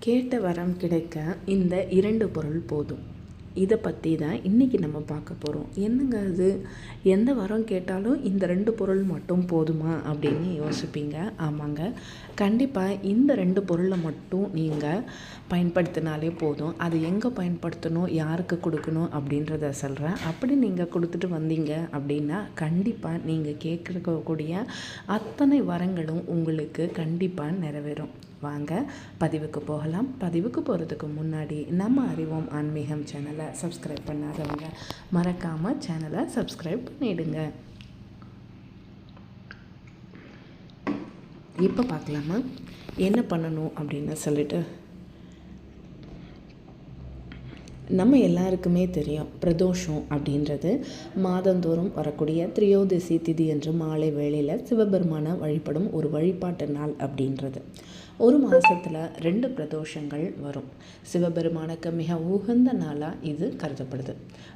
கேட்ட வரம் கிடைக்க இந்த 2 பொருள் போதும். இதை பற்றி தான் இன்றைக்கி நம்ம பார்க்க போகிறோம். என்னங்க அது, எந்த வரம் கேட்டாலும் இந்த 2 பொருள் மட்டும் போதுமா அப்படின்னு யோசிப்பீங்க. ஆமாங்க, கண்டிப்பாக இந்த 2 பொருளை மட்டும் நீங்கள் பயன்படுத்தினாலே போதும். அது எங்கே பயன்படுத்தணும், யாருக்கு கொடுக்கணும் அப்படின்றத சொல்கிறேன். அப்படி நீங்கள் கொடுத்துட்டு வந்தீங்க அப்படின்னா கண்டிப்பாக நீங்கள் கேட்கக்கூடிய அத்தனை வரங்களும் உங்களுக்கு கண்டிப்பாக நிறைவேறும். வாங்க பதிவுக்கு போகலாம். பதிவுக்கு போகிறதுக்கு முன்னாடி நம்ம அறிவோம் ஆன்மீகம் சேனலை சப்ஸ்கிரைப் பண்ணாதவங்க மறக்காமல் சேனலை சப்ஸ்கிரைப் பண்ணிவிடுங்க. இப்போ பார்க்கலாமா என்ன பண்ணணும் அப்படின்னு சொல்லிட்டு. நம்ம எல்லாருக்குமே தெரியும், பிரதோஷம் அப்படின்றது மாதந்தோறும் வரக்கூடிய திரியோதசி திதி என்று மாலை வேளையில் சிவபெருமானை வழிபடும் ஒரு வழிபாட்டு நாள் அப்படின்றது. ஒரு மாதத்தில் 2 பிரதோஷங்கள் வரும். சிவபெருமானுக்கு மிக உகந்த நாளாக இது கருதப்படுது.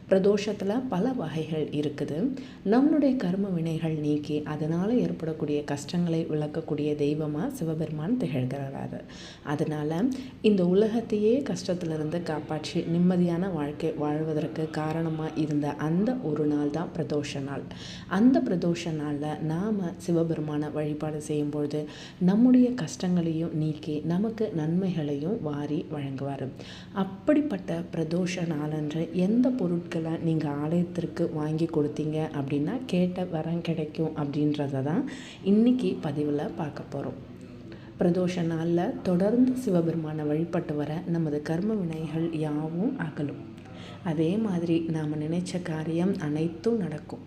பிரதோஷத்தில் பல வகைகள் இருக்குது. நம்மளுடைய கர்ம வினைகள் நீக்கி அதனால் ஏற்படக்கூடிய கஷ்டங்களை விளக்கக்கூடிய தெய்வமாக சிவபெருமான் திகழ்கிறார். அதனால் இந்த உலகத்தையே கஷ்டத்திலிருந்து காப்பாற்றி நிம்மதியான வாழ்க்கை வாழ்வதற்கு காரணமாக இருந்த அந்த ஒரு நாள் தான் பிரதோஷ நாள். அந்த பிரதோஷ நாளில் நாம் சிவபெருமானை வழிபாடு செய்யும்பொழுது நம்முடைய கஷ்டங்களையும் நீக்கி நமக்கு நன்மைகளையும் வாரி வழங்குவார். அப்படிப்பட்ட பிரதோஷ நாளன்று எந்த பொருட்களை நீங்கள் ஆலயத்திற்கு வாங்கி கொடுத்தீங்க அப்படின்னா கேட்ட வரம் கிடைக்கும் அப்படின்றத தான் இன்றைக்கி பதிவில் பார்க்க போகிறோம். பிரதோஷ நாளில் தொடர்ந்து சிவபெருமானை வழிபட்டு வர நமது கர்ம வினைகள் யாவும் அகலும். அதே மாதிரி நாம் நினைச்ச காரியம் அனைத்தும் நடக்கும்.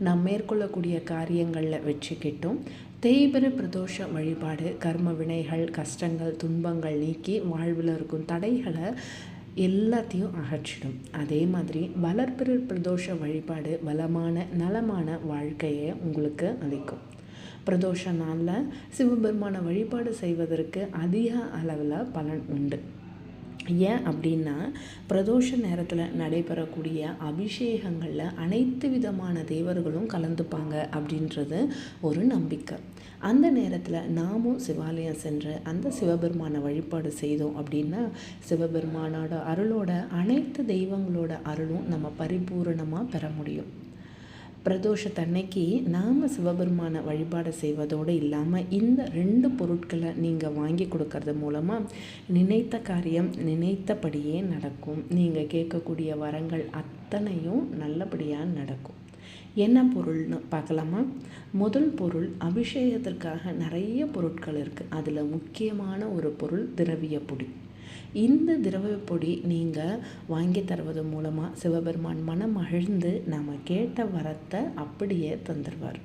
நாம் மேற்கொள்ளக்கூடிய காரியங்களில் வெற்றி கிட்டும். தேய்பிறை பிரதோஷ வழிபாடு கர்ம வினைகள், கஷ்டங்கள், துன்பங்கள் நீக்கி வாழ்வில் இருக்கும் தடைகளை எல்லாத்தையும் அகற்றிடும். அதே மாதிரி வளர்பிறை பிரதோஷ வழிபாடு வளமான நலமான வாழ்க்கையை உங்களுக்கு அளிக்கும். பிரதோஷ நாளில் சிவபெருமான வழிபாடு செய்வதற்கு அதிக அளவில் பலன் உண்டு. ஏன் அப்படின்னா, பிரதோஷ நேரத்தில் நடைபெறக்கூடிய அபிஷேகங்களில் அனைத்து விதமான தேவர்களும் கலந்துப்பாங்க அப்படின்றது ஒரு நம்பிக்கை. அந்த நேரத்தில் நாமும் சிவாலயம் சென்று அந்த சிவபெருமானை வழிபாடு செய்தோம் அப்படின்னா சிவபெருமானோட அருளோட அனைத்து தெய்வங்களோட அருளும் நம்ம பரிபூரணமாக பெற முடியும். பிரதோஷத்தன்னைக்கு நாம் சிவபெருமானை வழிபாடு செய்வதோடு இல்லாமல் இந்த 2 பொருட்களை நீங்கள் வாங்கி கொடுக்கறது மூலமாக நினைத்த காரியம் நினைத்தபடியே நடக்கும். நீங்கள் கேட்கக்கூடிய வரங்கள் அத்தனையும் நல்லபடியாக நடக்கும். என்ன பொருள்னு பார்க்கலாமா? முதல் பொருள், அபிஷேகத்திற்காக நிறைய பொருட்கள் இருக்குது. அதில் முக்கியமான ஒரு பொருள் திரவிய பொடி. இந்த திரவிய பொடி நீங்கள் வாங்கி தருவது மூலமாக சிவபெருமான் மனம் மகிழ்ந்து நாம் கேட்ட வரத்தை அப்படியே தந்துடுவார்.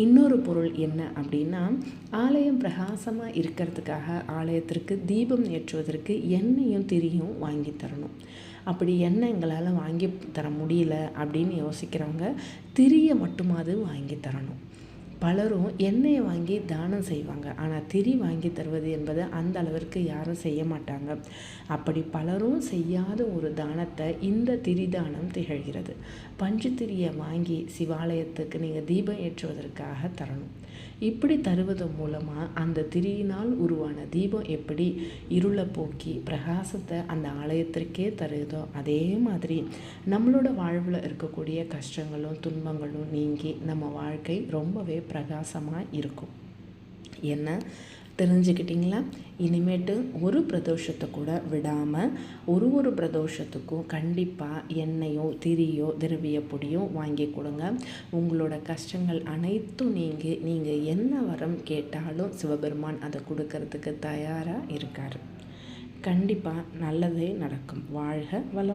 இன்னொரு பொருள் என்ன அப்படின்னா, ஆலயம் பிரகாசமாக இருக்கிறதுக்காக ஆலயத்திற்கு தீபம் ஏற்றுவதற்கு எண்ணெயும் திரியும் வாங்கி தரணும். அப்படி எண்ணெய் எங்களால் வாங்கி தர முடியல அப்படின்னு யோசிக்கிறவங்க திரியை மட்டுமாவது வாங்கி தரணும். பலரும் எண்ணெயை வாங்கி தானம் செய்வாங்க, ஆனால் திரி வாங்கி தருவது என்பது அந்த அளவிற்கு யாரும் செய்ய மாட்டாங்க. அப்படி பலரும் செய்யாத ஒரு தானத்தை இந்த திரி தானம் திகழ்கிறது. பஞ்சு திரியை வாங்கி சிவாலயத்துக்கு நீங்கள் தீபம் ஏற்றுவதற்காக தரணும். இப்படி தருவது மூலமாக அந்த திரியினால் உருவான தீபம் எப்படி இருளை போக்கி பிரகாசத்தை அந்த ஆலயத்திற்கே தருதோ அதே மாதிரி நம்மளோட வாழ்வில் இருக்கக்கூடிய கஷ்டங்களும் துன்பங்களும் நீங்கி நம்ம வாழ்க்கை ரொம்பவே பிரகாசமாக இருக்கும். என்ன தெரிஞ்சுக்கிட்டிங்களா? இனிமேட்டு ஒரு பிரதோஷத்தை கூட விடாமல் ஒரு பிரதோஷத்துக்கும் கண்டிப்பாக எண்ணெயோ திரியோ திரவிய பொடியோ வாங்கி கொடுங்க. உங்களோட கஷ்டங்கள் அனைத்தும் நீங்கள் என்ன வரம் கேட்டாலும் சிவபெருமான் அதை கொடுக்கறதுக்கு தயாராக இருக்கார். கண்டிப்பாக நல்லதே நடக்கும். வாழ்க வளம்.